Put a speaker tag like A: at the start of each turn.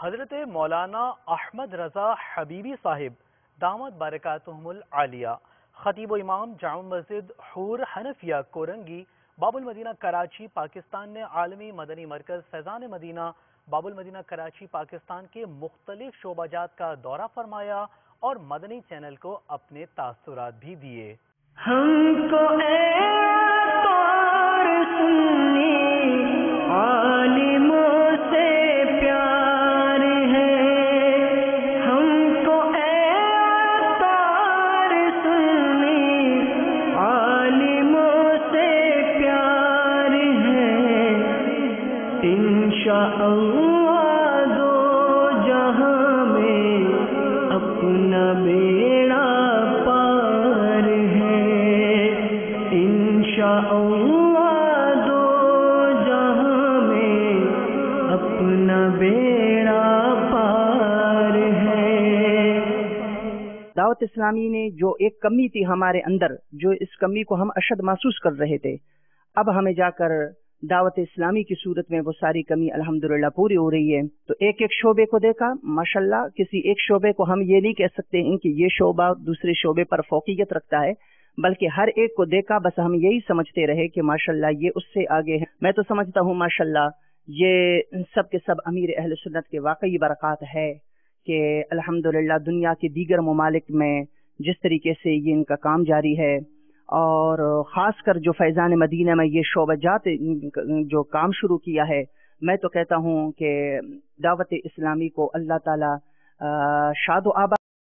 A: حضرت مولانا احمد رضا حبیبی صاحب دامت برکاتہم العالیہ خطیب و امام جامع مسجد حور حنفیہ کورنگی باب المدینہ کراچی پاکستان نے عالمی مدنی مرکز فیضان مدینہ باب المدینہ کراچی پاکستان کے مختلف شعبہ جات کا دورہ فرمایا اور مدنی چینل کو اپنے تاثرات بھی دیے۔
B: ہم کو انشاءاللہ دو جہاں میں اپنا بیڑا پار ہے، انشاءاللہ دو جہاں میں اپنا بیڑا پار ہے۔
C: دعوت اسلامی نے جو ایک کمی تھی ہمارے اندر، جو اس کمی کو ہم اشد محسوس کر رہے تھے، اب ہمیں جا کر دعوت اسلامی کی صورت میں وہ ساری کمی الحمدللہ پوری ہو رہی ہے۔ تو ایک ایک شعبے کو دیکھا، ماشاءاللہ کسی ایک شعبے کو ہم یہ نہیں کہہ سکتے ہیں کہ یہ شعبہ دوسرے شعبے پر فوقیت رکھتا ہے، بلکہ ہر ایک کو دیکھا بس ہم یہی سمجھتے رہے کہ ماشاءاللہ یہ اس سے آگے ہے۔ میں تو سمجھتا ہوں ماشاءاللہ یہ سب کے سب امیر اہل سنت کے واقعی برکات ہے کہ الحمدللہ دنیا کے دیگر ممالک میں جس طریقے سے یہ ان کا کام جاری ہے، اور خاص کر جو فیضان مدینہ میں یہ شعبہ جات جو کام شروع کیا ہے، میں تو کہتا ہوں کہ دعوت اسلامی کو اللہ تعالی شاد و آباد